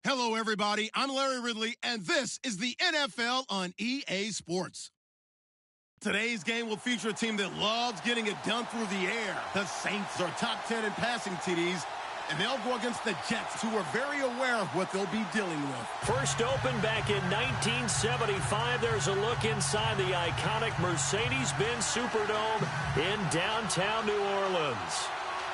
Hello, everybody. I'm Larry Ridley, and this is the NFL on EA Sports. Today's game will feature a team that loves getting it done through the air. The Saints are top 10 in passing TDs, and they'll go against the Jets, who are very aware of what they'll be dealing with. First opened back in 1975. There's a look inside the iconic Mercedes-Benz Superdome in downtown New Orleans.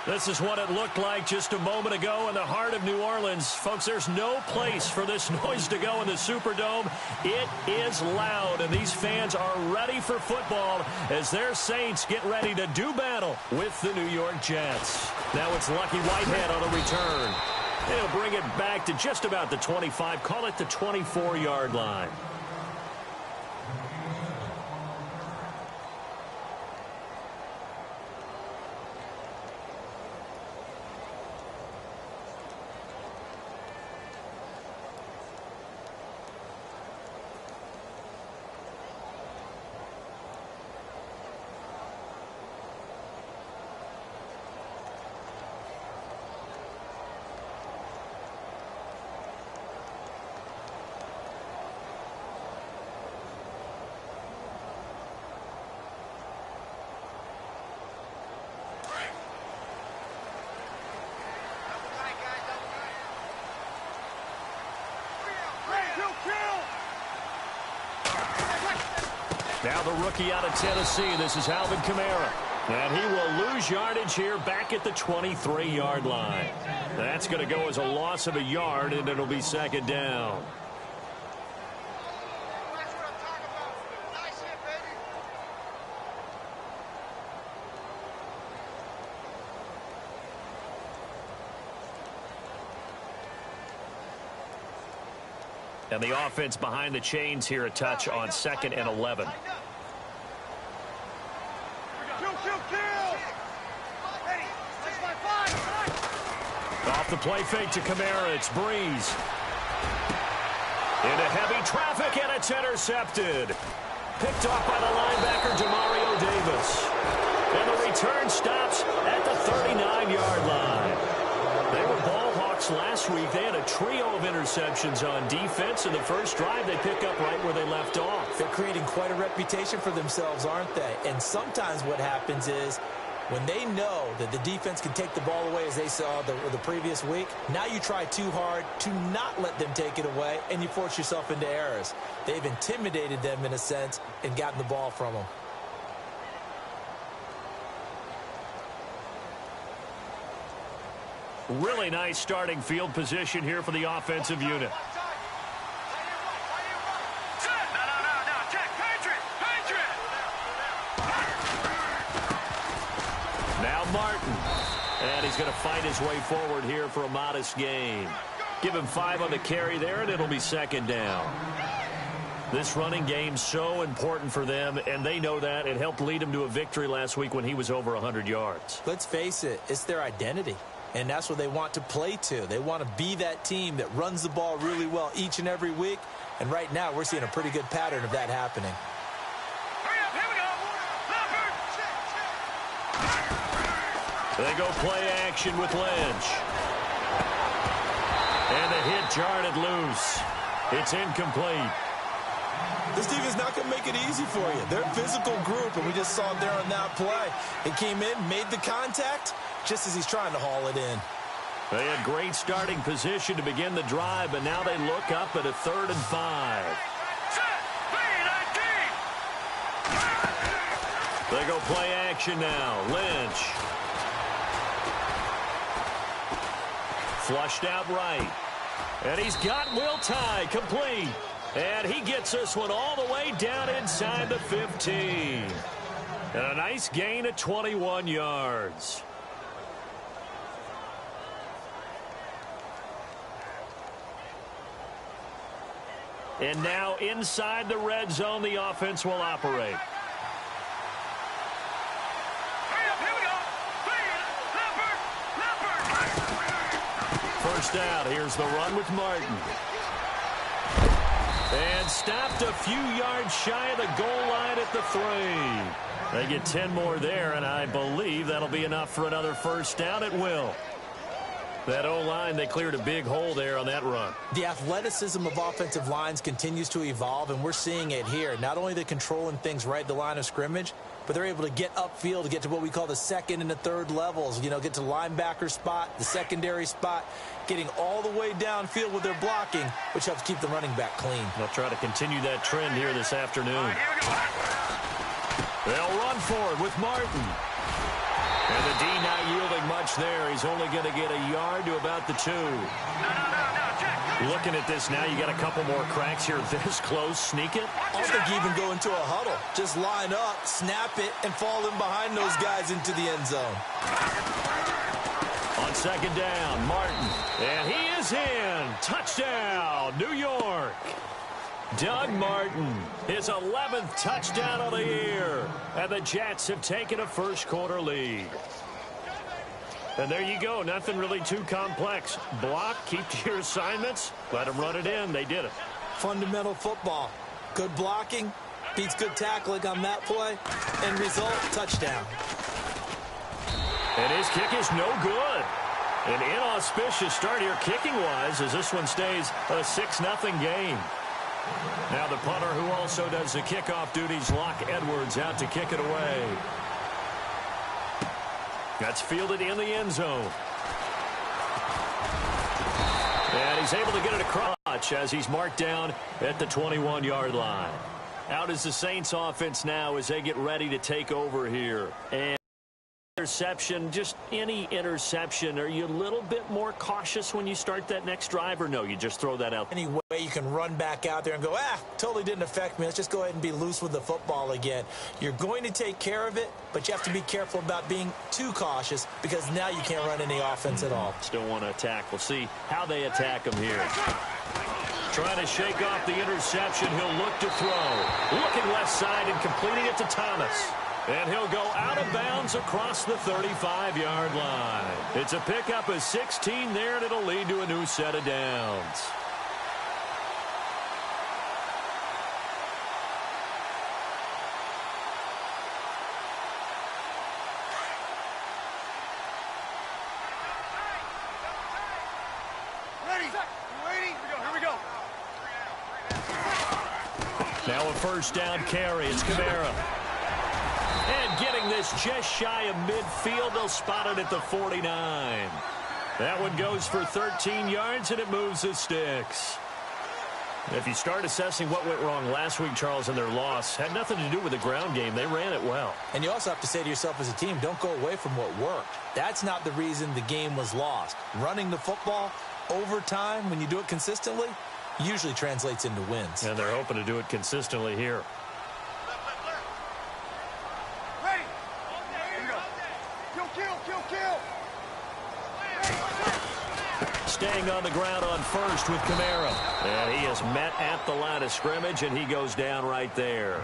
This is what it looked like just a moment ago in the heart of New Orleans. Folks, there's no place for this noise to go in the Superdome. It is loud, and these fans are ready for football as their Saints get ready to do battle with the New York Jets. Now it's Lucky Whitehead on the return. He'll bring it back to just about the 25, call it the 24-yard line. Now the rookie out of Tennessee, this is Alvin Kamara. And he will lose yardage here back at the 23-yard line. That's going to go as a loss of a yard, and it'll be second down. And the offense behind the chains here, a touch on 2nd and 11. Off the play fake to Kamara, it's Breeze. Into heavy traffic, and it's intercepted. Picked off by the linebacker, Demario Davis. And the return stops at the 39-yard line. They were ball hawks last week. They had a trio of interceptions on defense. In the first drive, they pick up right where they left off. They're creating quite a reputation for themselves, aren't they? And sometimes what happens is when they know that the defense can take the ball away, as they saw the previous week, now you try too hard to not let them take it away, and you force yourself into errors. They've intimidated them in a sense and gotten the ball from them. Really nice starting field position here for the offensive unit. Now Martin. And he's going to fight his way forward here for a modest gain. Give him 5 on the carry there, and it'll be second down. This running game's so important for them, and they know that. It helped lead him to a victory last week when he was over 100 yards. Let's face it, it's their identity. And that's what they want to play to. They want to be that team that runs the ball really well each and every week. And right now, we're seeing a pretty good pattern of that happening. They go play action with Lynch. And the hit jarred it loose. It's incomplete. This team is not going to make it easy for you. They're a physical group, and we just saw it there on that play. It came in, made the contact, just as he's trying to haul it in. They had great starting position to begin the drive, but now they look up at a 3rd and 5. They go play action now. Lynch. Flushed out right. And he's got Will Tye complete. And he gets this one all the way down inside the 15. And a nice gain of 21 yards. And now inside the red zone, the offense will operate. First out, here's the run with Martin. And stopped a few yards shy of the goal line at the 3. They get 10 more there, and I believe that'll be enough for another first down. It will. That O-line, they cleared a big hole there on that run. The athleticism of offensive lines continues to evolve, and we're seeing it here. Not only they're controlling things right at the line of scrimmage, but they're able to get upfield to get to what we call the second and the third levels. You know, get to the linebacker spot, the secondary spot, getting all the way downfield with their blocking, which helps keep the running back clean. They'll try to continue that trend here this afternoon. They'll run for it with Martin. And the D not yielding much there. He's only going to get a yard to about the 2. Looking at this now, you got a couple more cracks here this close. Sneak it. I don't think you even go into a huddle. Just line up, snap it, and fall in behind those guys into the end zone. On second down, Martin. And he is in. Touchdown, New York. Doug Martin, his 11th touchdown of the year. And the Jets have taken a first-quarter lead. And there you go. Nothing really too complex. Block, keep to your assignments, let them run it in. They did it. Fundamental football. Good blocking, beats good tackling on that play, and result, touchdown. And his kick is no good. An inauspicious start here kicking-wise as this one stays a 6-0 game. Now the punter, who also does the kickoff duties, Locke Edwards, out to kick it away. That's fielded in the end zone. And he's able to get it across as he's marked down at the 21-yard line. Out is the Saints offense now as they get ready to take over here. And interception, just any interception, are you a little bit more cautious when you start that next drive, or no, you just throw that out? Any way you can run back out there and go, totally didn't affect me. Let's just go ahead and be loose with the football again. You're going to take care of it, but you have to be careful about being too cautious because now you can't run any offense at all. Still want to attack. We'll see how they attack him here. Trying to shake off the interception. He'll look to throw. Looking left side and completing it to Thomas. And he'll go out of bounds across the 35-yard line. It's a pickup of 16 there, and it'll lead to a new set of downs. Now a first down carry. It's Kamara. And getting this just shy of midfield. They'll spot it at the 49. That one goes for 13 yards, and it moves the sticks. If you start assessing what went wrong last week, Charles, in their loss, had nothing to do with the ground game. They ran it well. And you also have to say to yourself as a team, don't go away from what worked. That's not the reason the game was lost. Running the football over time, when you do it consistently, usually translates into wins. And they're hoping to do it consistently here. Staying on the ground on first with Kamara. And he is met at the line of scrimmage, and he goes down right there.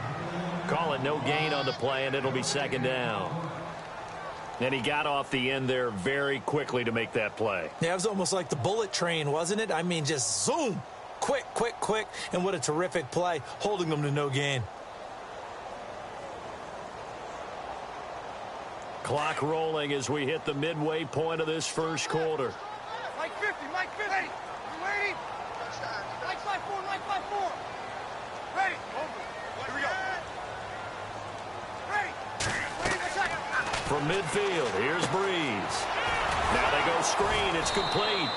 Call it no gain on the play, and it'll be second down. And he got off the end there very quickly to make that play. Yeah, it was almost like the bullet train, wasn't it? I mean, just zoom. Quick, quick, quick. And what a terrific play, holding them to no gain. Clock rolling as we hit the midway point of this first quarter. Mike 50, Mike 50. You waiting? Mike 5-4, Mike 5-4. Ready. Over. Here we go. Ready. Wait a second. From midfield, here's Breeze. Now they go screen. It's complete.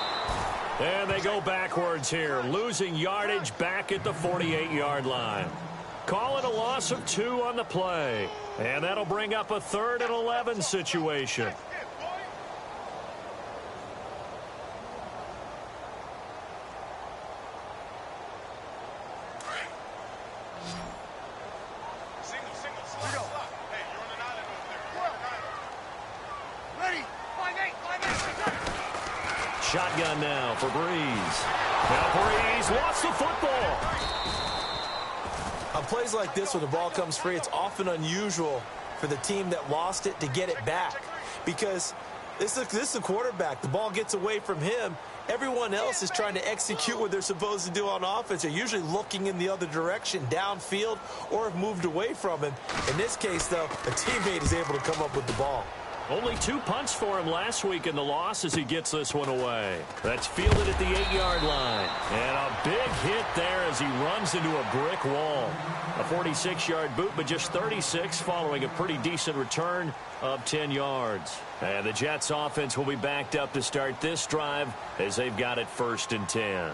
And they go backwards here, losing yardage back at the 48-yard line. Call it a loss of 2 on the play. And that'll bring up a 3rd and 11 situation. Shotgun now for Breeze. Now Breeze lost the football. On plays like this where the ball comes free, it's often unusual for the team that lost it to get it back. Because this is a quarterback. The ball gets away from him. Everyone else is trying to execute what they're supposed to do on offense. They're usually looking in the other direction, downfield, or have moved away from him. In this case, though, a teammate is able to come up with the ball. Only 2 punts for him last week in the loss as he gets this one away. That's fielded at the 8-yard line. And a big hit there as he runs into a brick wall. A 46-yard boot, but just 36 following a pretty decent return of 10 yards. And the Jets offense will be backed up to start this drive as they've got it 1st and 10.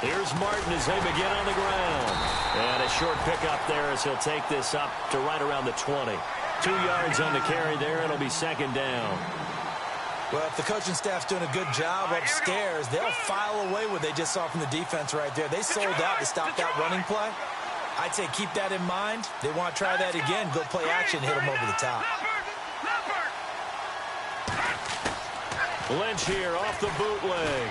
Here's Martin as they begin on the ground. And a short pickup there as he'll take this up to right around the 20. 2 yards on the carry there. It'll be 2nd down. Well, if the coaching staff's doing a good job upstairs, they'll file away what they just saw from the defense right there. They sold out to stop that running play. I'd say keep that in mind. They want to try that again. Go play action, hit them over the top. Lynch here off the bootleg.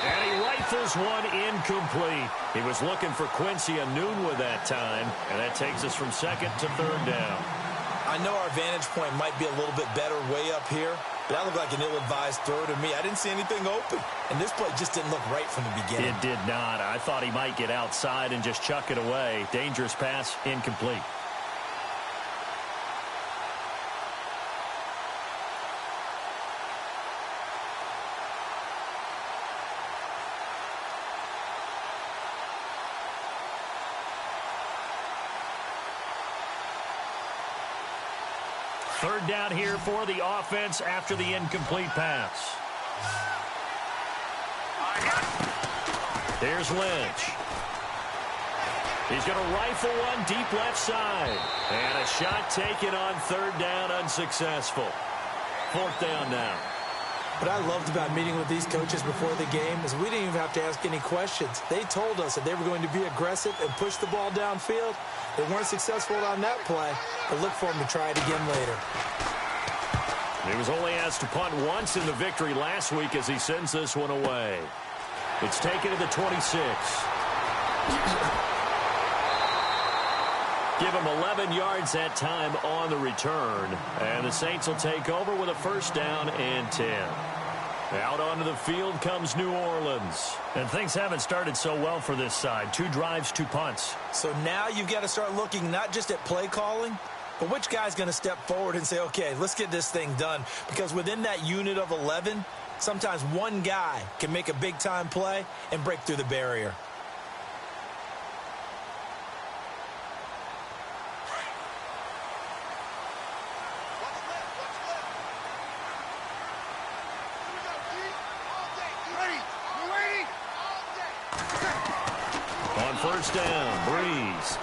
And he rifles one incomplete. He was looking for Quincy Enunwa that time, and that takes us from 2nd to 3rd down. I know our vantage point might be a little bit better way up here, but that looked like an ill-advised throw to me. I didn't see anything open, and this play just didn't look right from the beginning. It did not. I thought he might get outside and just chuck it away. Dangerous pass, incomplete. Third down here for the offense after the incomplete pass. Here's Lynch. He's going to rifle one deep left side. And a shot taken on 3rd down, unsuccessful. 4th down now. What I loved about meeting with these coaches before the game is we didn't even have to ask any questions. They told us that they were going to be aggressive and push the ball downfield. They weren't successful on that play, but look for them to try it again later. He was only asked to punt once in the victory last week as he sends this one away. It's taken to the 26. Give him 11 yards that time on the return. And the Saints will take over with a 1st down and 10. Out onto the field comes New Orleans. And things haven't started so well for this side. 2 drives, 2 punts. So now you've got to start looking not just at play calling, but which guy's going to step forward and say, okay, let's get this thing done. Because within that unit of 11, sometimes one guy can make a big-time play and break through the barrier. On 1st down, Breeze.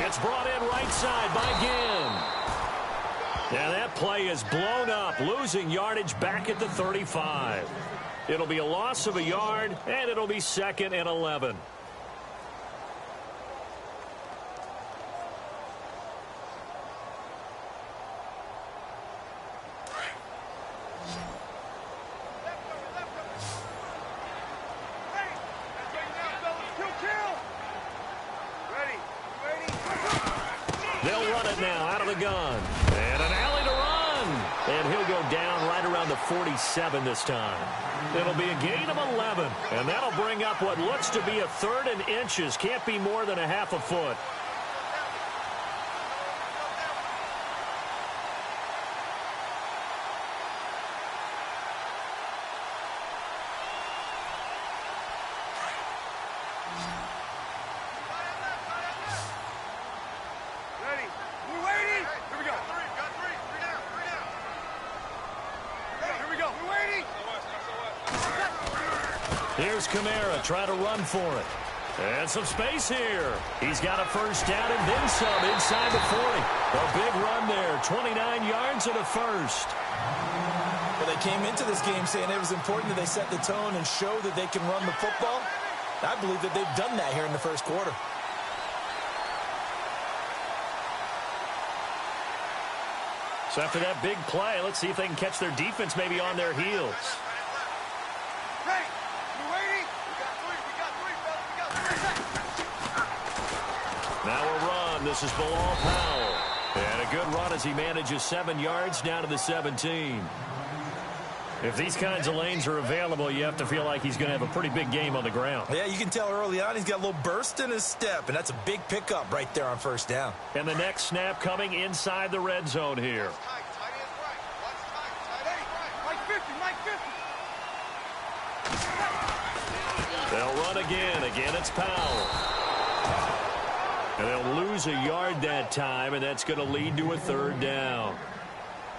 It's brought in right side by Ginn. Now that play is blown up, losing yardage back at the 35. It'll be a loss of a yard, and it'll be 2nd and 11. They'll run it now out of the gun. And an alley to run. And he'll go down right around the 47 this time. It'll be a gain of 11. And that'll bring up what looks to be a 3rd and inches. Can't be more than a half a foot. Here's Kamara trying to run for it. And some space here. He's got a 1st down and then some inside the 40. A big run there. 29 yards and a 1st. Well, they came into this game saying it was important that they set the tone and show that they can run the football. I believe that they've done that here in the 1st quarter. So after that big play, let's see if they can catch their defense maybe on their heels. This is Bilal Powell. And a good run as he manages 7 yards down to the 17. If these kinds of lanes are available, you have to feel like he's going to have a pretty big game on the ground. Yeah, you can tell early on he's got a little burst in his step, and that's a big pickup right there on first down. And the next snap coming inside the red zone here. They'll run again. Again, it's Powell. And they'll lose a yard that time, and that's going to lead to a 3rd down.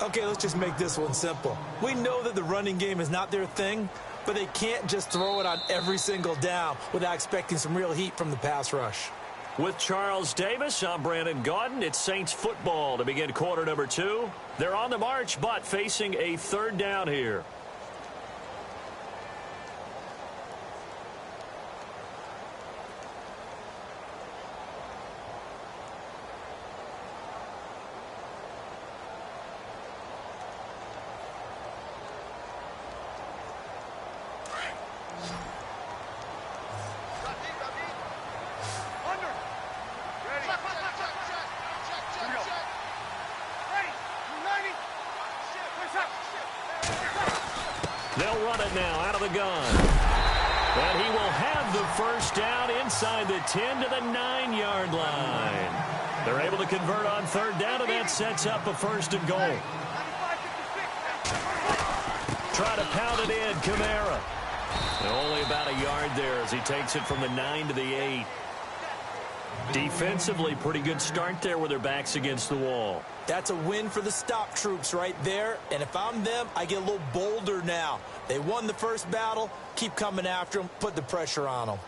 Okay, let's just make this one simple. We know that the running game is not their thing, but they can't just throw it on every single down without expecting some real heat from the pass rush. With Charles Davis, I'm Brandon Gaudin. It's Saints football to begin quarter number 2. They're on the march, but facing a 3rd down here. They'll run it now out of the gun. And he will have the first down inside the 10 to the 9-yard line. They're able to convert on 3rd down, and that sets up a 1st and goal. Try to pound it in, Kamara. And only about a yard there as he takes it from the 9 to the 8. Defensively, pretty good start there with their backs against the wall. That's a win for the stop troops right there. And if I'm them, I get a little bolder now. They won the first battle. Keep coming after them. Put the pressure on them.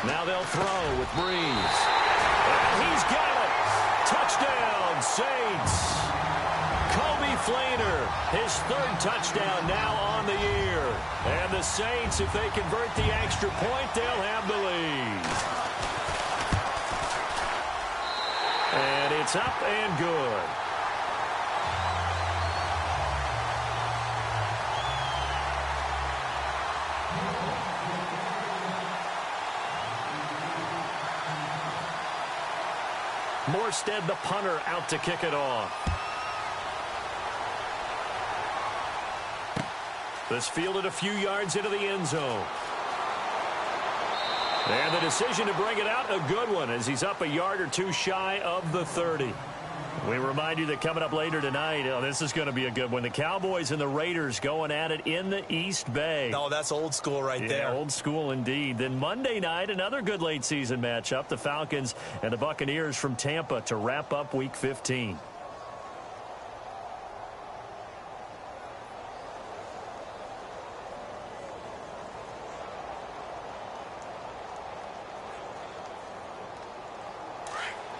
Now they'll throw with Breeze. And he's got it. Touchdown, Saints. Kobe Flainer, his 3rd touchdown now on the year. And the Saints, if they convert the extra point, they'll have the lead. And it's up and good. Morstead, the punter, out to kick it off. This fielded a few yards into the end zone. And the decision to bring it out, a good one, as he's up a yard or 2 shy of the 30. We remind you that coming up later tonight, this is going to be a good one. The Cowboys and the Raiders going at it in the East Bay. Oh, that's old school right there. Yeah, old school indeed. Then Monday night, another good late season matchup. The Falcons and the Buccaneers from Tampa to wrap up Week 15.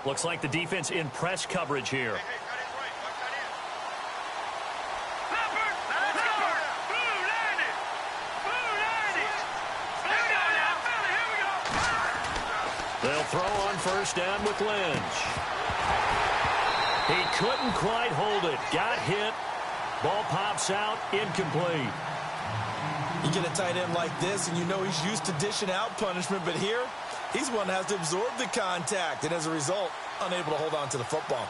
Looks like the defense in press coverage here. They'll throw on 1st down with Lynch. He couldn't quite hold it. Got hit. Ball pops out. Incomplete. You get a tight end like this, and you know he's used to dishing out punishment, but here, he's one that has to absorb the contact, and as a result, unable to hold on to the football.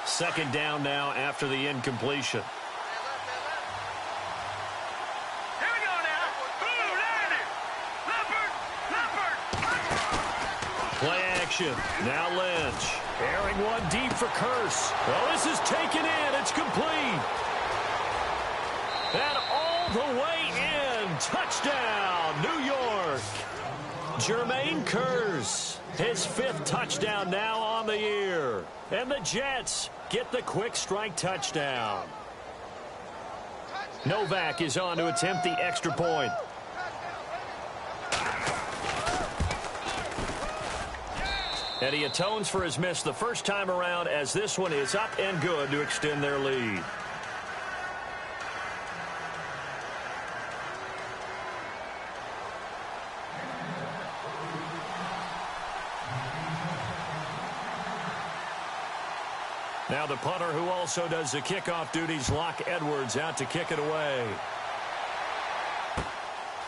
Second down now after the incompletion. Play action. Now Lynch. Airing one deep for Curse. Well, this is taken in. It's complete. And all the way in. Touchdown, New York. Jermaine Curse. His 5th touchdown now on the year. And the Jets get the quick strike touchdown. Novak is on to attempt the extra point. And he atones for his miss the first time around, as this one is up and good to extend their lead. Now the punter, who also does the kickoff duties, Locke Edwards, out to kick it away.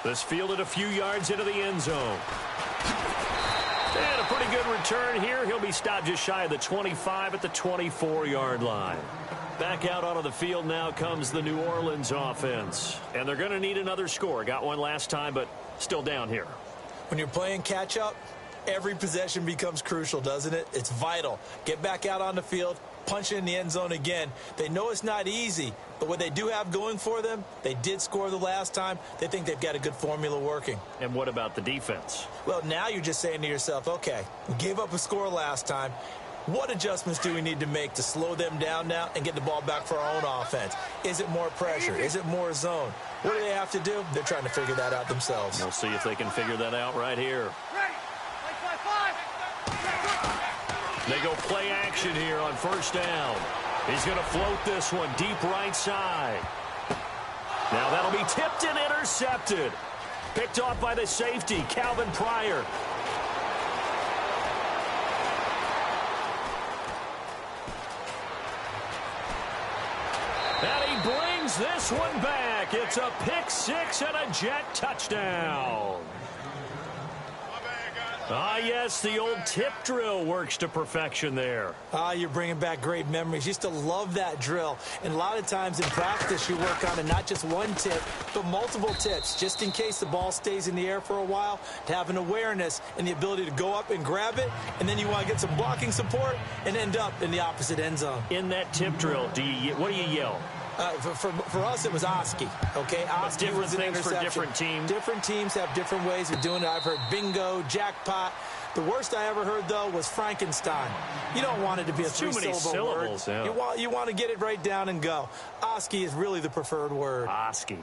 This fielded a few yards into the end zone. And a pretty good return here. He'll be stopped just shy of the 25 at the 24-yard line. Back out onto the field now comes the New Orleans offense. And they're going to need another score. Got one last time, but still down here. When you're playing catch-up, every possession becomes crucial, doesn't it? It's vital. Get back out on the field, punch it in the end zone again. They know it's not easy, but what they do have going for them, they did score the last time. They think they've got a good formula working. And what about the defense? Well, now you're just saying to yourself, okay, we gave up a score last time. What adjustments do we need to make to slow them down now and get the ball back for our own offense? Is it more pressure? Is it more zone? What do they have to do? They're trying to figure that out themselves. We'll see if they can figure that out right here. They go play action here on first down. He's going to float this one deep right side. Now that'll be tipped and intercepted. Picked off by the safety, Calvin Pryor. And he brings this one back. It's a pick six and a Jet touchdown. Ah, yes, the old tip drill works to perfection there. Ah, you're bringing back great memories. Used to love that drill. And a lot of times in practice, you work on it, not just one tip, but multiple tips, just in case the ball stays in the air for a while, to have an awareness and the ability to go up and grab it, and then you want to get some blocking support and end up in the opposite end zone. In that tip drill, what do you yell? For us, it was Oski. Okay, Oski different was an things interception. for different teams. Different teams have different ways of doing it. I've heard bingo, jackpot. The worst I ever heard, though, was Frankenstein. You don't want it to be a three-syllable word. Yeah. You want to get it right down and go. Oski is really the preferred word. Oski.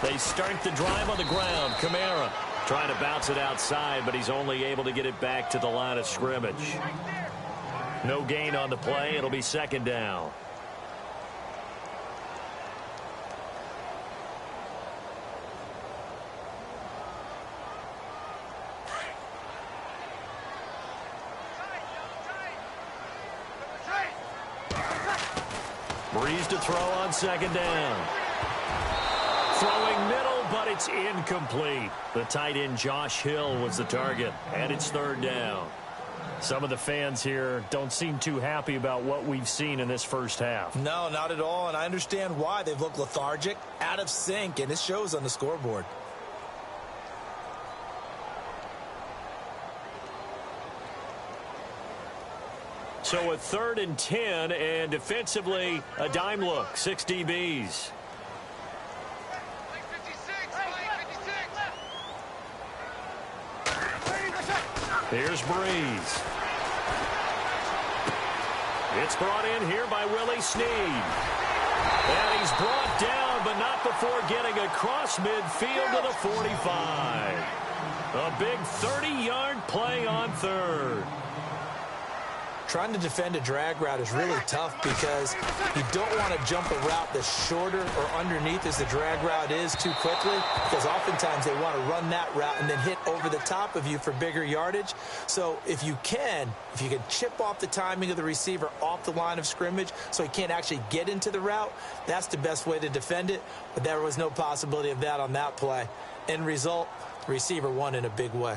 They start the drive on the ground. Kamara trying to bounce it outside, but he's only able to get it back to the line of scrimmage. No gain on the play. It'll be second down. Breeze to throw on second down. Throwing middle, but it's incomplete. The tight end, Josh Hill, was the target, and it's third down. Some of the fans here don't seem too happy about what we've seen in this first half. No, not at all, and I understand why. They've looked lethargic, out of sync, and it shows on the scoreboard. So a 3rd and 10, and defensively, a dime look, 6 DBs. Here's Breeze. It's brought in here by Willie Snead. And he's brought down, but not before getting across midfield to the 45. A big 30-yard play on third. Trying to defend a drag route is really tough because you don't want to jump a route that's shorter or underneath as the drag route is too quickly, because oftentimes they want to run that route and then hit over the top of you for bigger yardage. So if you can chip off the timing of the receiver off the line of scrimmage so he can't actually get into the route, that's the best way to defend it. But there was no possibility of that on that play. End result, the receiver won in a big way.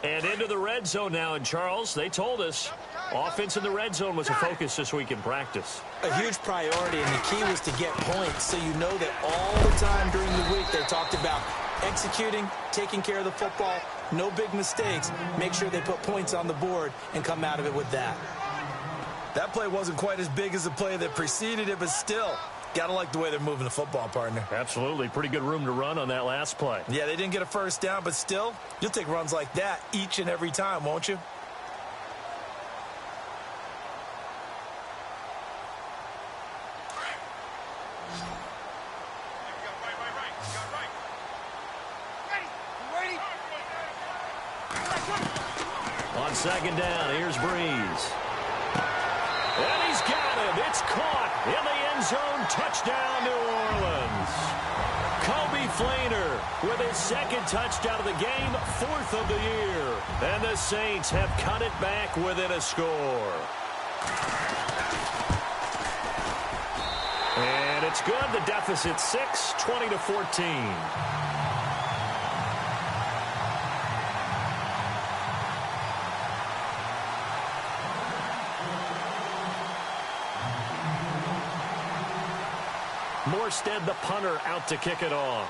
And into the red zone now, and Charles, they told us Offense in the red zone was a focus this week in practice. A huge priority, and the key was to get points, so you know that all the time during the week they talked about executing, taking care of the football, no big mistakes, make sure they put points on the board and come out of it with that. That play wasn't quite as big as the play that preceded it, but still, gotta like the way they're moving the football, partner. Absolutely. Pretty good room to run on that last play. Yeah, they didn't get a first down, but still, you'll take runs like that each and every time, won't you? On second down, here's Breeze. And he's got him. It's caught in the end zone. Touchdown, New Orleans. Kobe Flainer with his second touchdown of the game, 4th of the year. And the Saints have cut it back within a score. And it's good. The deficit 6, 20-14. Morstead, the punter, out to kick it off.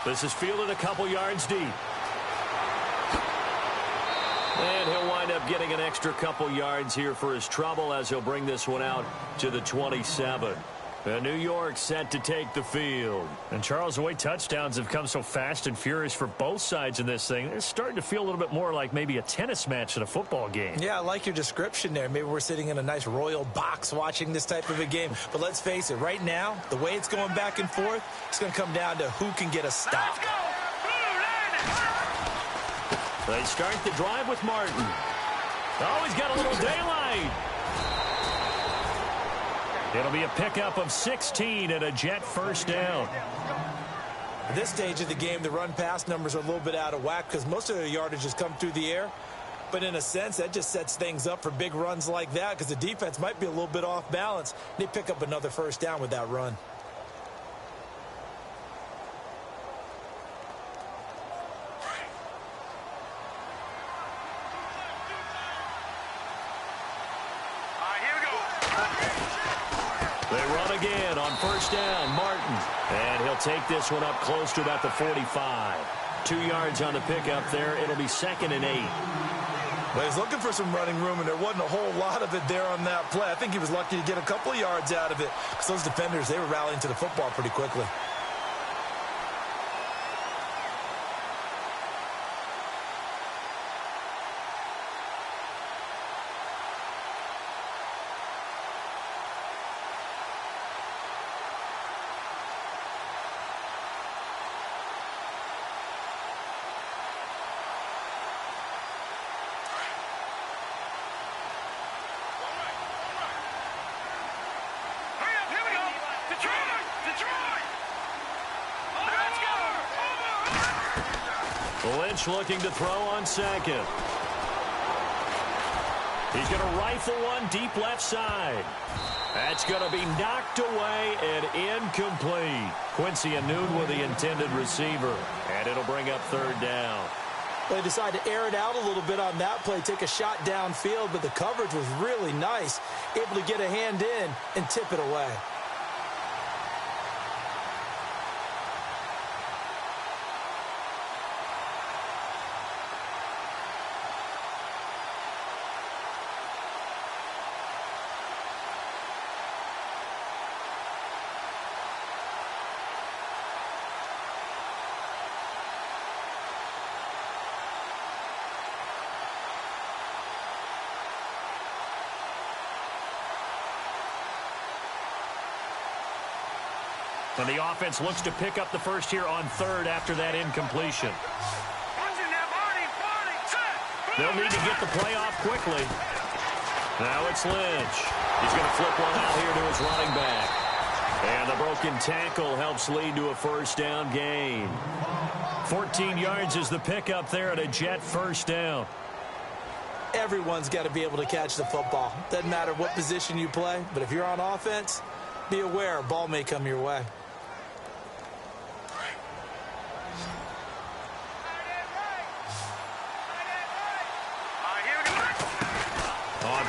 This is fielded a couple yards deep. And he'll wind up getting an extra couple yards here for his trouble as he'll bring this one out to the 27. And New York set to take the field. And Charles, the way touchdowns have come so fast and furious for both sides in this thing, it's starting to feel a little bit more like maybe a tennis match in a football game. Yeah, I like your description there. Maybe we're sitting in a nice royal box watching this type of a game. But let's face it, right now, the way it's going back and forth, it's going to come down to who can get a stop. They start the drive with Martin. Oh, he's got a little daylight. It'll be a pickup of 16 and a Jet first down. At this stage of the game, the run-pass numbers are a little bit out of whack because most of their yardage has come through the air. But in a sense, that just sets things up for big runs like that because the defense might be a little bit off balance. They pick up another first down with that run. They run again on first down, Martin. And he'll take this one up close to about the 45. 2 yards on the pickup there. It'll be 2nd and 8. Well, he's looking for some running room, and there wasn't a whole lot of it there on that play. I think he was lucky to get a couple of yards out of it because those defenders, they were rallying to the football pretty quickly. Lynch looking to throw on second. He's going to rifle one deep left side. That's going to be knocked away and incomplete. Quincy Anoon with the intended receiver. And it'll bring up 3rd down. They decided to air it out a little bit on that play, take a shot downfield, but the coverage was really nice. Able to get a hand in and tip it away. And the offense looks to pick up the first here on 3rd after that incompletion. They'll need to get the play off quickly. Now it's Lynch. He's going to flip one out here to his running back. And the broken tackle helps lead to a first down gain. 14 yards is the pickup there at a Jet first down. Everyone's got to be able to catch the football. Doesn't matter what position you play, but if you're on offense, be aware a ball may come your way.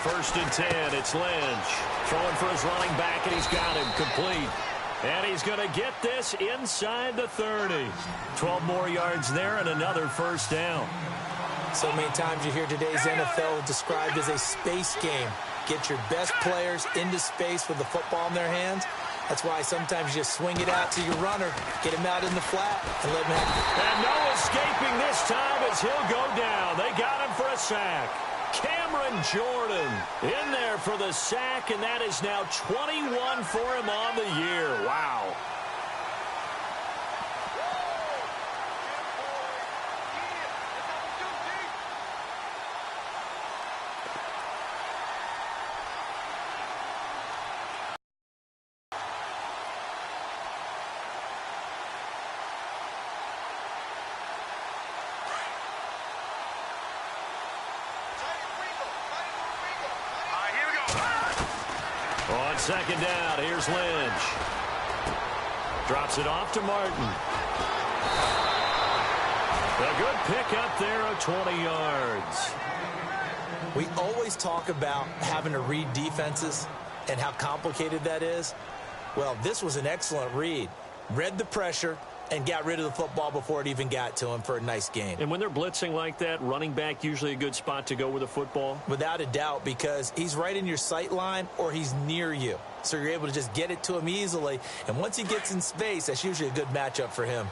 1st and 10. It's Lynch. Throwing for his running back, and he's got him complete. And he's going to get this inside the 30. 12 more yards there and another 1st down. So many times you hear today's NFL described as a space game. Get your best players into space with the football in their hands. That's why sometimes you just swing it out to your runner, get him out in the flat, and let him have it. And no escaping this time as he'll go down. They got him for a sack. Cameron Jordan in there for the sack, and that is now 21 for him on the year. Wow. On 2nd down, here's Lynch. Drops it off to Martin. A good pickup there of 20 yards. We always talk about having to read defenses and how complicated that is. Well, this was an excellent read. Read the pressure and got rid of the football before it even got to him for a nice gain. And when they're blitzing like that, running back usually a good spot to go with the football? Without a doubt, because he's right in your sight line or he's near you. So you're able to just get it to him easily. And once he gets in space, that's usually a good matchup for him.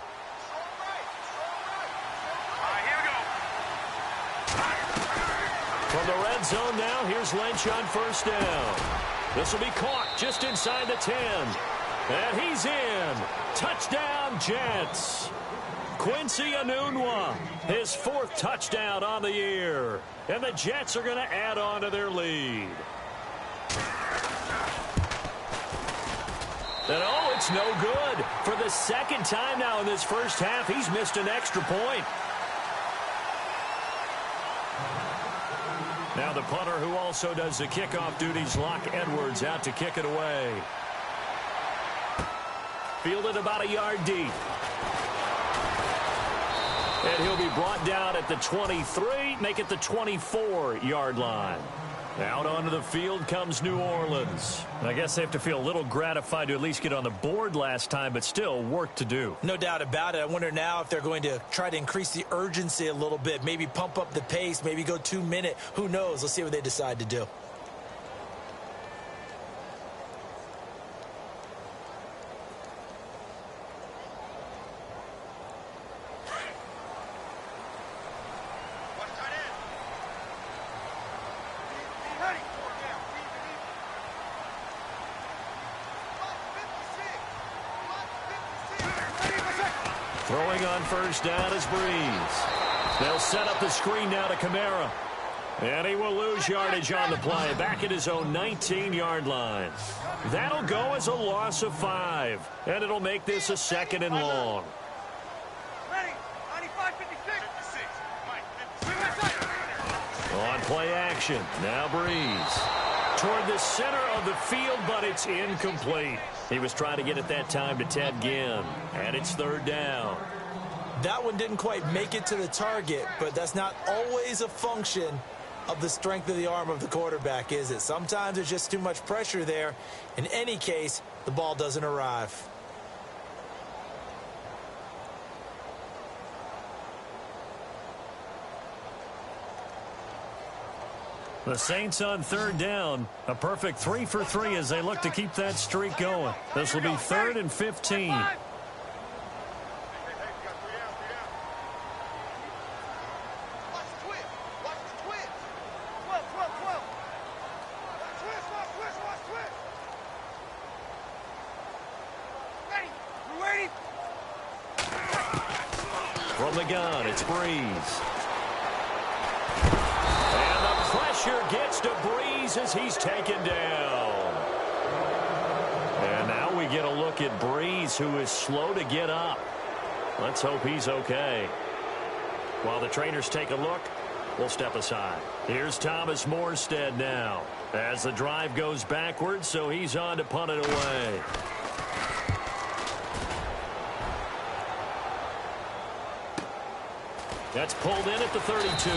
From the red zone now, here's Lynch on 1st down. This will be caught just inside the 10. And he's in. Touchdown, Jets. Quincy Enunwa, his 4th touchdown on the year. And the Jets are going to add on to their lead. And oh, it's no good. For the 2nd time now in this 1st half, he's missed an extra point. Now the punter who also does the kickoff duties, Locke Edwards, out to kick it away. Fielded about a yard deep. And he'll be brought down at the 23, make it the 24-yard line. Out onto the field comes New Orleans. I guess they have to feel a little gratified to at least get on the board last time, but still work to do. No doubt about it. I wonder now if they're going to try to increase the urgency a little bit, maybe pump up the pace, maybe go 2-minute. Who knows? Let's see what they decide to do. Throwing on 1st down is Breeze. They'll set up the screen now to Kamara. And he will lose yardage on the play. Back at his own 19-yard line. That'll go as a loss of 5. And it'll make this a 2nd and long. On play action. Now Breeze. Toward the center of the field, but it's incomplete. He was trying to get it that time to Ted Ginn. And it's 3rd down. That one didn't quite make it to the target, but that's not always a function of the strength of the arm of the quarterback, is it? Sometimes there's just too much pressure there. In any case, the ball doesn't arrive. The Saints on 3rd down. A perfect 3 for 3 as they look to keep that streak going. This will be 3rd and 15. From the gun, it's Breeze. Pressure gets to Breeze as he's taken down. And now we get a look at Breeze, who is slow to get up. Let's hope he's okay. While the trainers take a look, we'll step aside. Here's Thomas Morstead now as the drive goes backwards, so he's on to punt it away. That's pulled in at the 32.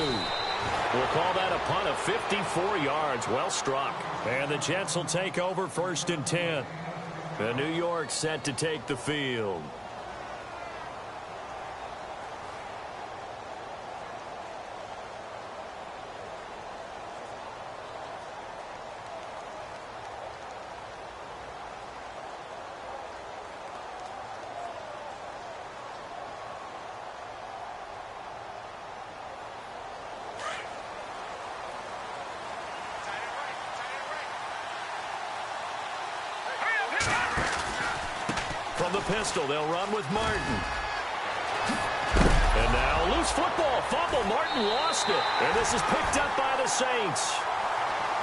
We'll call that a punt of 54 yards. Well struck. And the Jets will take over 1st and 10. The New York set to take the field. From the pistol, they'll run with Martin. And now loose football. Fumble. Martin lost it. And this is picked up by the Saints.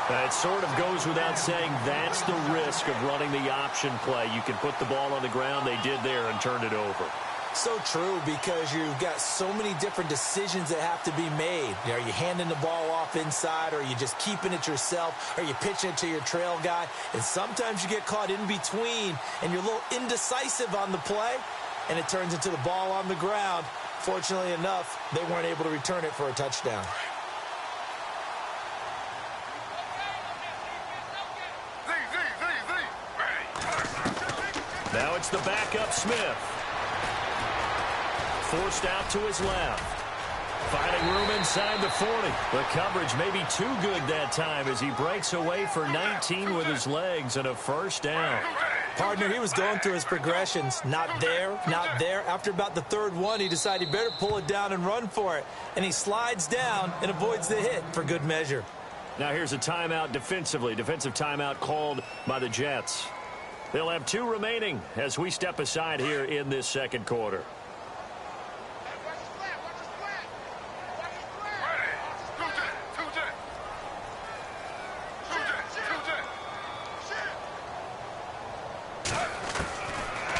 That sort of goes without saying. That's the risk of running the option play. You can put the ball on the ground. They did there and turned it over. So true, because you've got so many different decisions that have to be made. Are you handing the ball off inside, or are you just keeping it yourself? Are you pitching it to your trail guy? And sometimes you get caught in between, and you're a little indecisive on the play, and it turns into the ball on the ground. Fortunately enough, they weren't able to return it for a touchdown. Now it's the backup Smith. Forced out to his left. Finding room inside the 40. The coverage may be too good that time as he breaks away for 19 with his legs and a 1st down. Partner, he was going through his progressions. Not there, not there. After about the 3rd one, he decided he better pull it down and run for it. And he slides down and avoids the hit for good measure. Now here's a timeout defensively. Defensive timeout called by the Jets. They'll have 2 remaining as we step aside here in this 2nd quarter.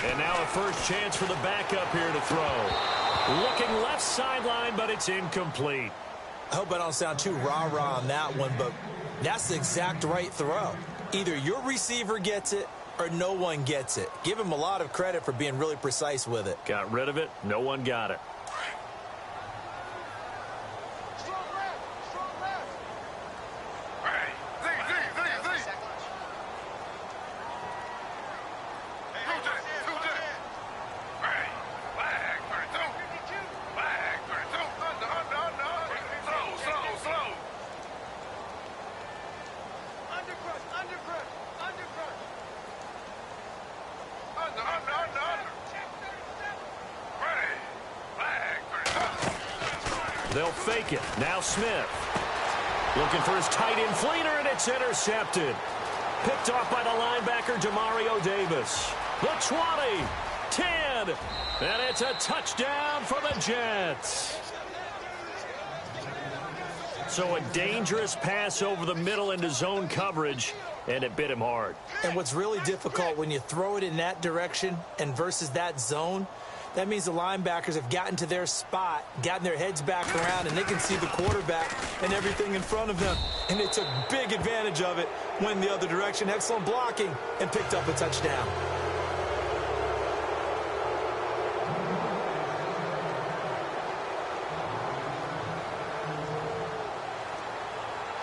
And now a first chance for the backup here to throw. Looking left sideline, but it's incomplete. I hope I don't sound too rah-rah on that one, but that's the exact right throw. Either your receiver gets it or no one gets it. Give him a lot of credit for being really precise with it. Got rid of it. No one got it. They'll fake it. Now Smith. Looking for his tight end Fleener, and it's intercepted. Picked off by the linebacker, Demario Davis. The 20, 10, and it's a touchdown for the Jets. So a dangerous pass over the middle into zone coverage, and it bit him hard. And what's really difficult when you throw it in that direction and versus that zone, that means the linebackers have gotten to their spot, gotten their heads back around, and they can see the quarterback and everything in front of them. And they took big advantage of it, went the other direction, excellent blocking, and picked up a touchdown.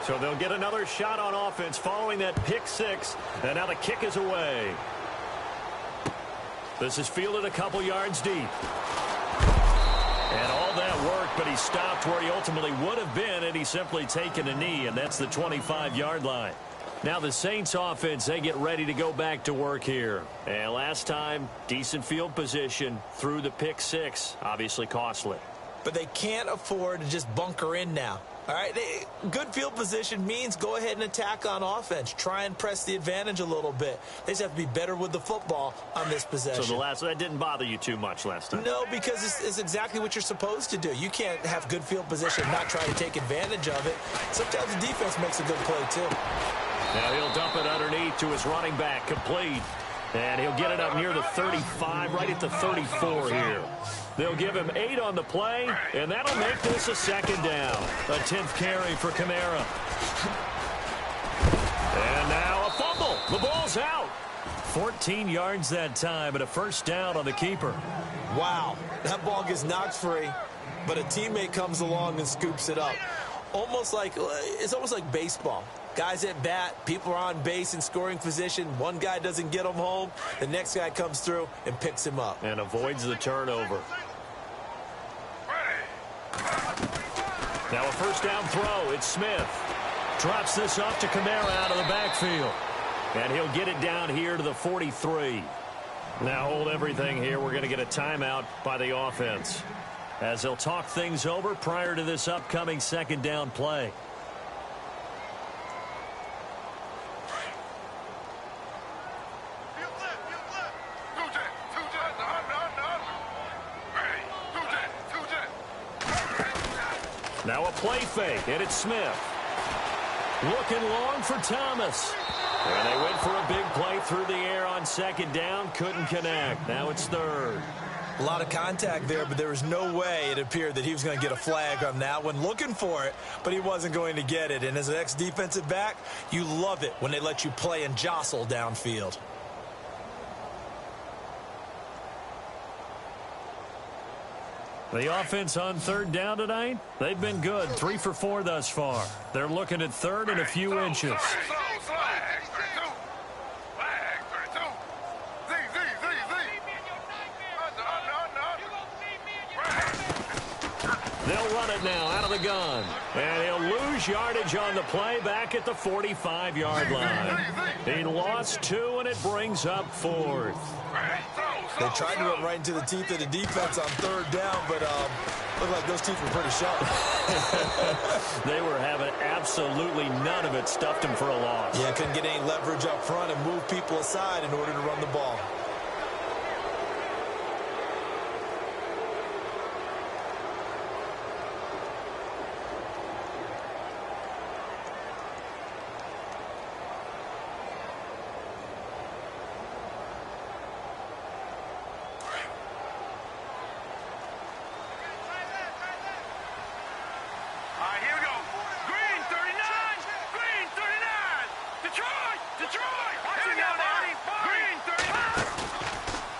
So they'll get another shot on offense following that pick 6, and now the kick is away. This is fielded a couple yards deep. And all that worked, but he stopped where he ultimately would have been, and he's simply taken a knee, and that's the 25-yard line. Now the Saints offense, they get ready to go back to work here. And last time, decent field position through the pick 6, obviously costly. But they can't afford to just bunker in now. All right, good field position means go ahead and attack on offense. Try and press the advantage a little bit. They just have to be better with the football on this possession. So that didn't bother you too much last time? No, because it's exactly what you're supposed to do. You can't have good field position and not try to take advantage of it. Sometimes the defense makes a good play, too. Now he'll dump it underneath to his running back, complete. And he'll get it up near the 35, right at the 34 here. They'll give him 8 on the play, and that'll make this a 2nd down. A 10th carry for Kamara. And now a fumble. The ball's out. 14 yards that time, and a 1st down on the keeper. Wow, that ball gets knocked free, but a teammate comes along and scoops it up. Almost like it's almost like baseball. Guys at bat, people are on base in scoring position. One guy doesn't get him home. The next guy comes through and picks him up. And avoids the turnover. Now a first down throw. It's Smith. Drops this off to Kamara out of the backfield. And he'll get it down here to the 43. Now hold everything here. We're going to get a timeout by the offense, as they'll talk things over prior to this upcoming second down play. Now a play fake, and it's Smith. Looking long for Thomas. And they went for a big play through the air on second down. Couldn't connect. Now it's third. A lot of contact there, but there was no way it appeared that he was going to get a flag on that one. Looking for it, but he wasn't going to get it. And as an ex-defensive back, you love it when they let you play and jostle downfield. The offense on third down tonight, they've been good. 3 for 4 thus far. They're looking at third and a few inches. They'll run it now out of the gun. And he'll lose yardage on the play back at the 45-yard line. He lost 2, and it brings up 4th. They tried to run right into the teeth of the defense on third down, but looked like those teeth were pretty sharp. They were having absolutely none of it. Stuffed him for a loss. Yeah, couldn't get any leverage up front and move people aside in order to run the ball.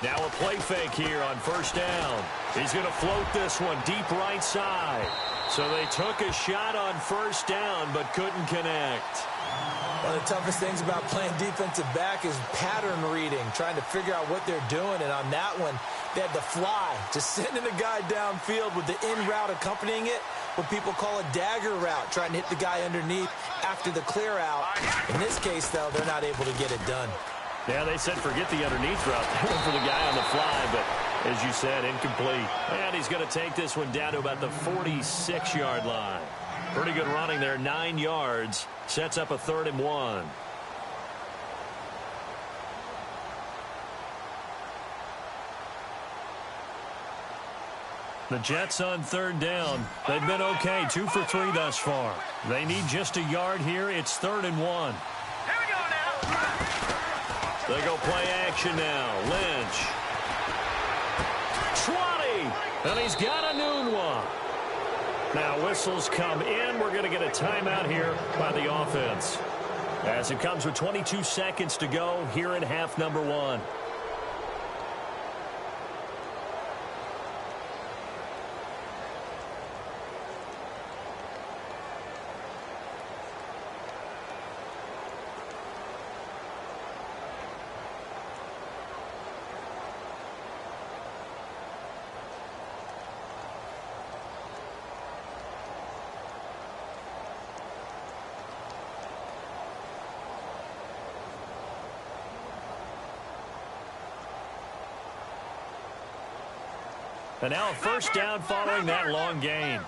Now a play fake here on first down. He's going to float this one deep right side. So they took a shot on first down but couldn't connect. One of the toughest things about playing defensive back is pattern reading, trying to figure out what they're doing. And on that one, they had to fly, just sending a guy downfield with the in route accompanying it, what people call a dagger route, trying to hit the guy underneath after the clear out. In this case, though, they're not able to get it done. Yeah, they said forget the underneath route. They went for the guy on the fly, but as you said, incomplete. And he's going to take this one down to about the 46-yard line. Pretty good running there, 9 yards. Sets up a 3rd and 1. The Jets on third down. They've been okay, 2 for 3 thus far. They need just a yard here. It's 3rd and 1. They go play action now. Lynch. 20. And he's got a noon one. Now whistles come in. We're going to get a timeout here by the offense, as it comes with 22 seconds to go here in half number 1. And now a first down following that long gain.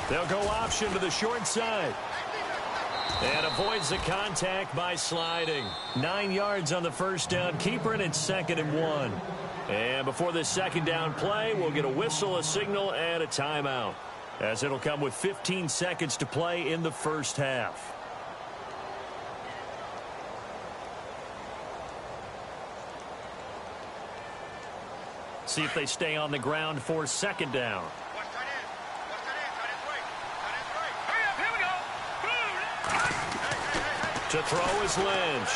They'll go option to the short side. And avoids the contact by sliding. 9 yards on the first down. Keeper, and it's 2nd and 1. And before this second down play, we'll get a whistle, a signal, and a timeout, as it'll come with 15 seconds to play in the first half. See if they stay on the ground for second down. To throw is Lynch.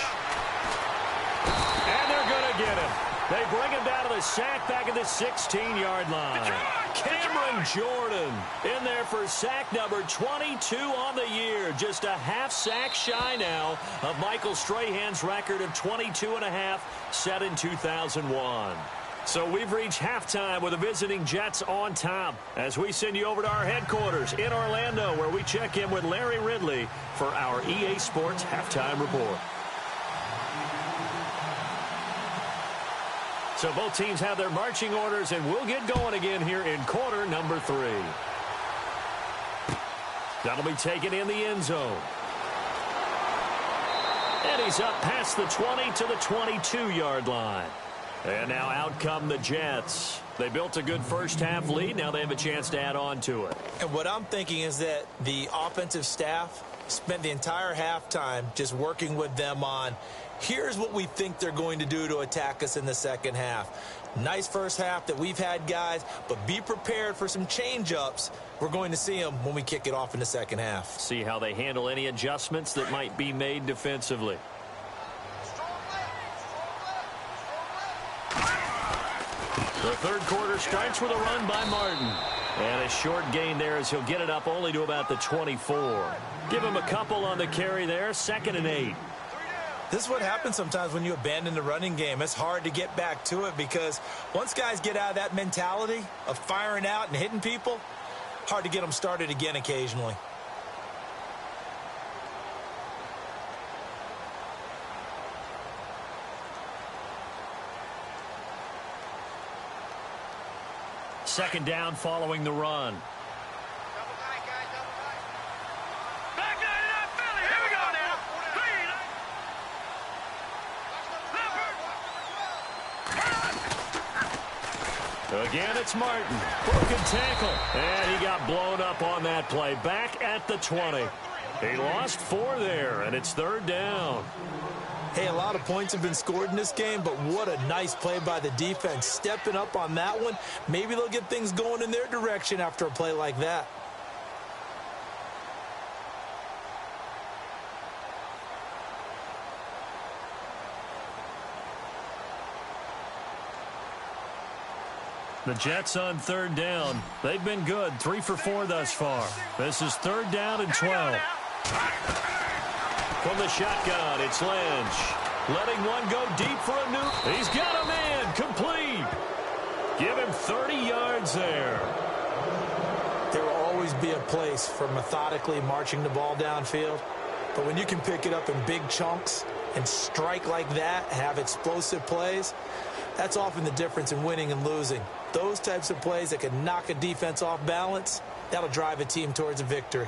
And they're going to get him. They bring him down to the sack back at the 16-yard line. Cameron Jordan in there for sack number 22 on the year. Just a half sack shy now of Michael Strahan's record of 22.5 set in 2001. So we've reached halftime with the visiting Jets on top as we send you over to our headquarters in Orlando, where we check in with Larry Ridley for our EA Sports Halftime Report. So both teams have their marching orders, and we'll get going again here in quarter number 3. That'll be taken in the end zone. And he's up past the 20 to the 22-yard line. And now out come the Jets. They built a good first-half lead. Now they have a chance to add on to it. And what I'm thinking is that the offensive staff spent the entire halftime just working with them on, here's what we think they're going to do to attack us in the second half. Nice first half that we've had, guys, but be prepared for some change-ups. We're going to see them when we kick it off in the second half. See how they handle any adjustments that might be made defensively. The third quarter starts with a run by Martin. And a short gain there as he'll get it up only to about the 24. Give him a couple on the carry there, 2nd and 8. This is what happens sometimes when you abandon the running game. It's hard to get back to it because once guys get out of that mentality of firing out and hitting people, hard to get them started again occasionally. Second down following the run. Back nine and out, Philly. Here we go now. Again, it's Martin. Broken tackle. And he got blown up on that play. Back at the 20. He lost 4 there, and it's 3rd down. Hey, a lot of points have been scored in this game, but what a nice play by the defense. Stepping up on that one, maybe they'll get things going in their direction after a play like that. The Jets on 3rd down. They've been good, 3 for 4 thus far. This is 3rd down and 12. From the shotgun, it's Lynch. Letting one go deep for a new. He's got a man, complete. Give him 30 yards there. There will always be a place for methodically marching the ball downfield. But when you can pick it up in big chunks and strike like that, have explosive plays, that's often the difference in winning and losing. Those types of plays that can knock a defense off balance, that'll drive a team towards a victory.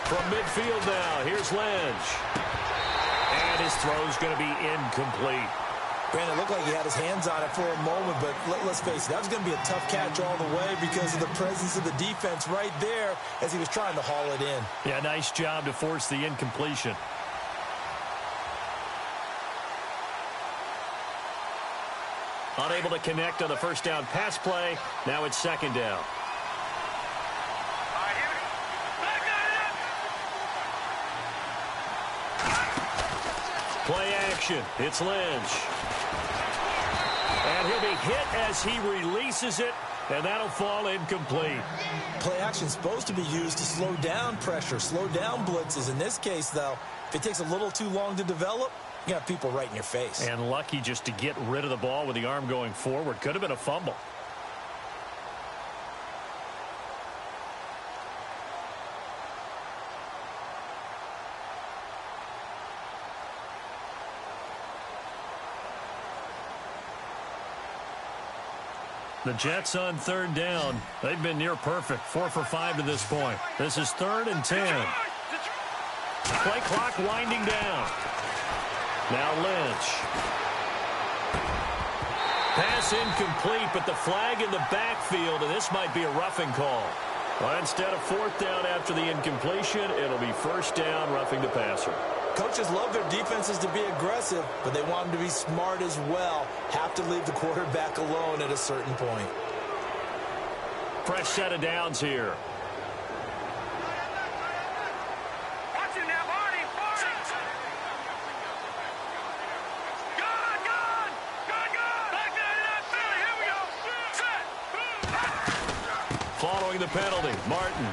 From midfield now, here's Lynch. And his throw's going to be incomplete. Brandon, it looked like he had his hands on it for a moment, but let's face it, that was going to be a tough catch all the way because of the presence of the defense right there as he was trying to haul it in. Yeah, nice job to force the incompletion. Unable to connect on the first down pass play. Now it's 2nd down. Play action. It's Lynch. And he'll be hit as he releases it, and that'll fall incomplete. Play action is supposed to be used to slow down pressure, slow down blitzes. In this case, though, if it takes a little too long to develop, you got people right in your face. And lucky just to get rid of the ball with the arm going forward. Could have been a fumble. The Jets on 3rd down. They've been near perfect. 4 for 5 to this point. This is 3rd and 10. Play clock winding down. Now Lynch. Pass incomplete, but the flag in the backfield, and this might be a roughing call. Well, instead of 4th down after the incompletion, it'll be 1st down, roughing the passer. Coaches love their defenses to be aggressive, but they want them to be smart as well. Have to leave the quarterback alone at a certain point. Fresh set of downs here. Watch it now, Barney. Gone. Back down in that Philly. Here we go. Set. Following the penalty, Martin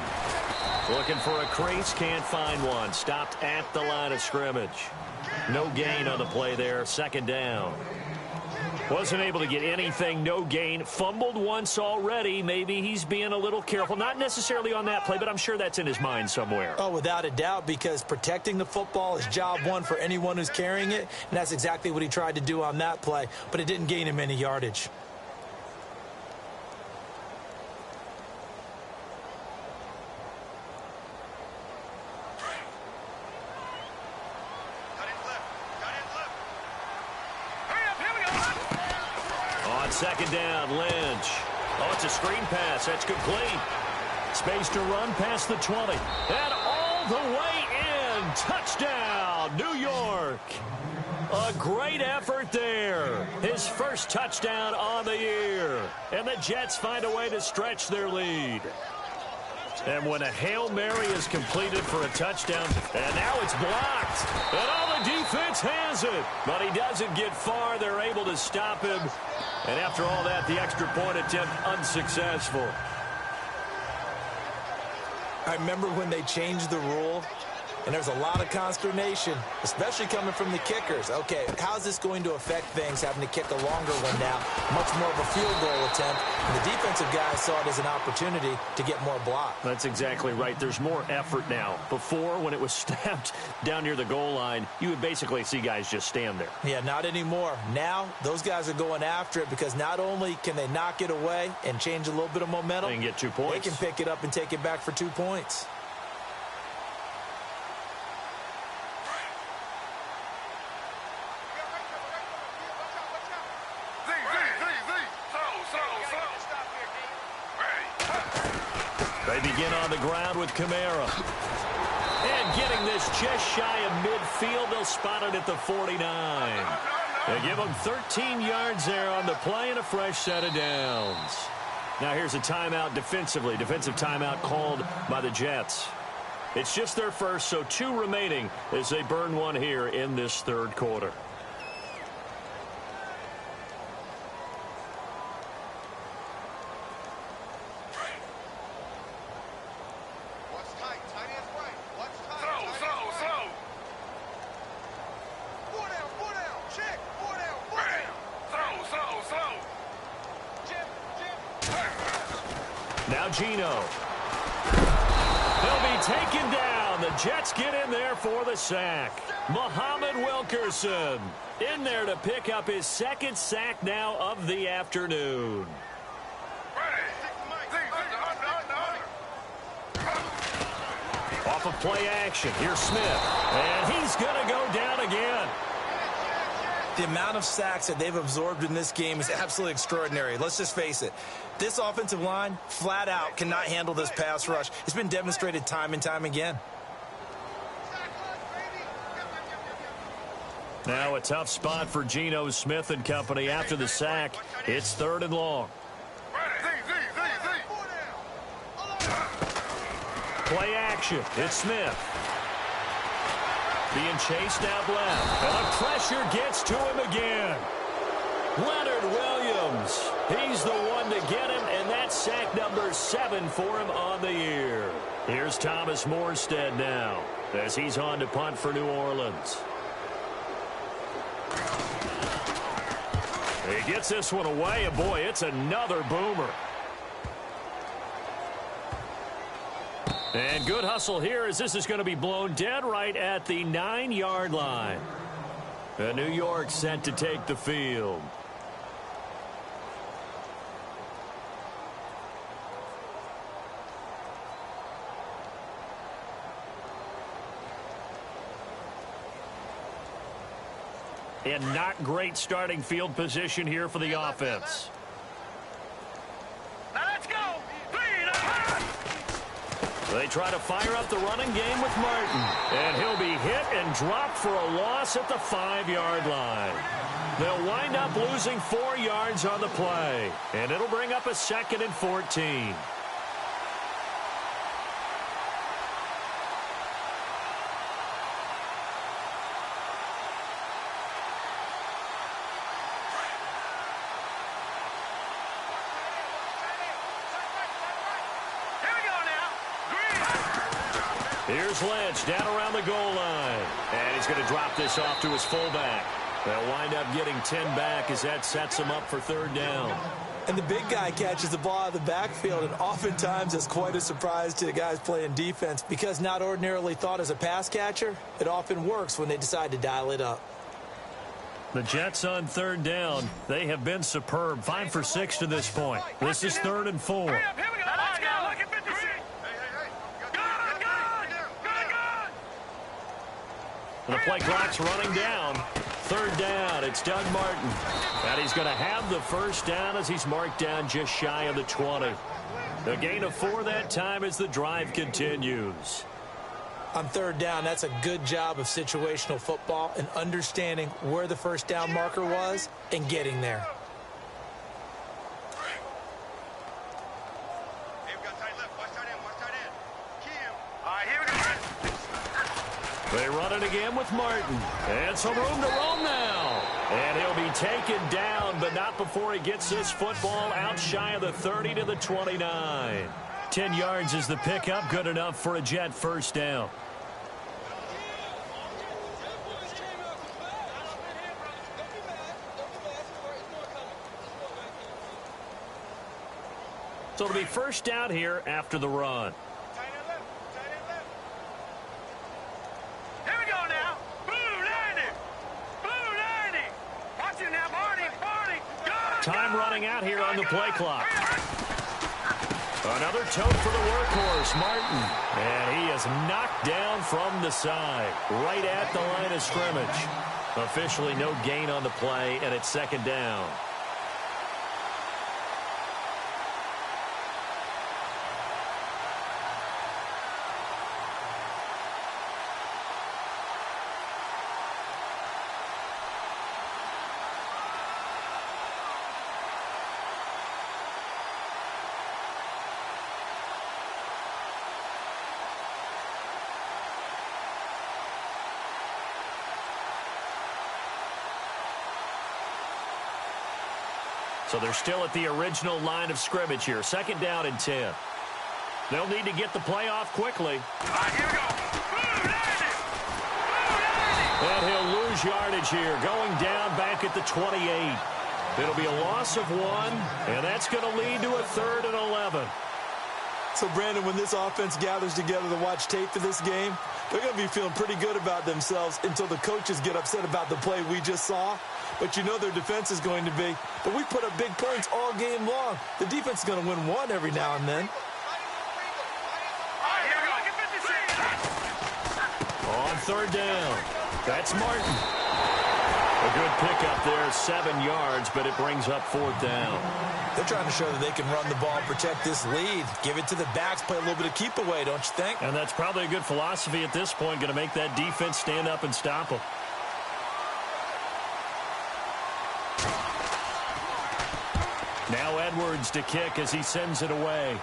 looking for a crease, can't find one. Stopped at the line of scrimmage. No gain on the play there, second down. Wasn't able to get anything, no gain. Fumbled once already. Maybe he's being a little careful. Not necessarily on that play, but I'm sure that's in his mind somewhere. Oh, without a doubt, because protecting the football is job one for anyone who's carrying it, and that's exactly what he tried to do on that play, but it didn't gain him any yardage. Second down, Lynch. Oh, it's a screen pass. That's complete. Space to run past the 20. And all the way in. Touchdown, New York. A great effort there. His first touchdown on the year. And the Jets find a way to stretch their lead. And when a Hail Mary is completed for a touchdown, and now it's blocked. And all the defense has it. But he doesn't get far. They're able to stop him. And after all that, the extra point attempt unsuccessful. I remember when they changed the rule, and there's a lot of consternation, especially coming from the kickers. Okay, how's this going to affect things, having to kick a longer one now? Much more of a field goal attempt. And the defensive guys saw it as an opportunity to get more block. That's exactly right. There's more effort now. Before, when it was snapped down near the goal line, you would basically see guys just stand there. Yeah, not anymore. Now, those guys are going after it because not only can they knock it away and change a little bit of momentum, they can get 2 points. They can pick it up and take it back for 2 points. They begin on the ground with Kamara. And getting this just shy of midfield, they'll spot it at the 49. They give them 13 yards there on the play and a fresh set of downs. Now here's a timeout defensively. Defensive timeout called by the Jets. It's just their first, so 2 remaining as they burn one here in this third quarter. Now Gino. He'll be taken down. The Jets get in there for the sack. Muhammad Wilkerson in there to pick up his second sack now of the afternoon. Off of play action. Here's Smith. And he's going to go down again. The amount of sacks that they've absorbed in this game is absolutely extraordinary. Let's just face it. This offensive line, flat out, cannot handle this pass rush. It's been demonstrated time and time again. Now a tough spot for Geno Smith and company after the sack. It's 3rd and long. Play action. It's Smith. Being chased out left. And the pressure gets to him again. Leonard Williams. He's the one to get him, and that's sack number 7 for him on the year. Here's Thomas Morstead now as he's on to punt for New Orleans. He gets this one away, and boy, it's another boomer. And good hustle here as this is going to be blown dead right at the 9-yard line. And New York sent to take the field. And not great starting field position here for the offense. They try to fire up the running game with Martin. And he'll be hit and dropped for a loss at the 5-yard line. They'll wind up losing 4 yards on the play. And it'll bring up a 2nd and 14. Here's Lynch down around the goal line. And he's going to drop this off to his fullback. They'll wind up getting 10 back as that sets him up for 3rd down. And the big guy catches the ball out of the backfield, and oftentimes it's quite a surprise to the guys playing defense because not ordinarily thought as a pass catcher, it often works when they decide to dial it up. The Jets on 3rd down. They have been superb. 5 for 6 to this point. This is 3rd and 4. Here we go. Let's go. Look at 56. The play clock's running down. 3rd down. It's Doug Martin. And he's going to have the 1st down as he's marked down just shy of the 20. A gain of 4 that time as the drive continues. On 3rd down, that's a good job of situational football and understanding where the 1st down marker was and getting there. They run it again with Martin. And some room to roam now. And he'll be taken down, but not before he gets this football out shy of the 30 to the 29. 10 yards is the pickup. Good enough for a Jet 1st down. So it'll be 1st down here after the run. Time running out here on the play clock. Another tote for the workhorse, Martin. And he is knocked down from the side, right at the line of scrimmage. Officially no gain on the play, and it's 2nd down. So they're still at the original line of scrimmage here. 2nd down and 10. They'll need to get the play off quickly. Here we go. And he'll lose yardage here, going down back at the 28. It'll be a loss of 1, and that's going to lead to a 3rd and 11. So, Brandon, when this offense gathers together to watch tape for this game, they're going to be feeling pretty good about themselves until the coaches get upset about the play we just saw. But you know their defense is going to be. But we put up big points all game long. The defense is going to win 1 every now and then. On 3rd down, that's Martin. A good pickup there, 7 yards, but it brings up 4th down. They're trying to show that they can run the ball and protect this lead. Give it to the backs, play a little bit of keep away, don't you think? And that's probably a good philosophy at this point, going to make that defense stand up and stop them. Now Edwards to kick as he sends it away.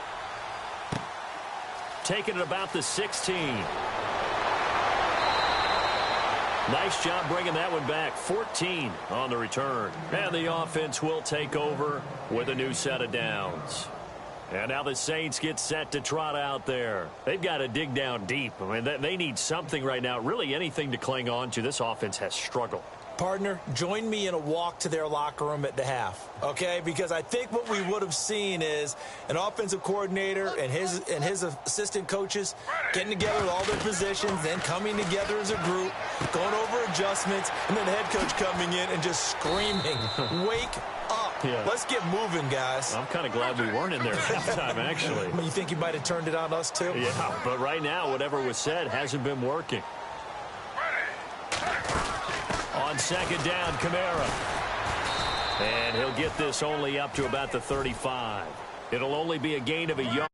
Taking it about the 16. Nice job bringing that one back. 14 on the return. And the offense will take over with a new set of downs. And now the Saints get set to trot out there. They've got to dig down deep. I mean, they need something right now, really anything to cling on to. This offense has struggled. Partner, join me in a walk to their locker room at the half, okay? Because I think what we would have seen is an offensive coordinator and his assistant coaches getting together with all their positions, then coming together as a group, going over adjustments, and then the head coach coming in and just screaming, wake up. Yeah. Let's get moving, guys. I'm kind of glad we weren't in there at halftime, actually. You think you might have turned it on us, too? Yeah, but right now, whatever was said hasn't been working. On 2nd down, Kamara. And he'll get this only up to about the 35. It'll only be a gain of a yard.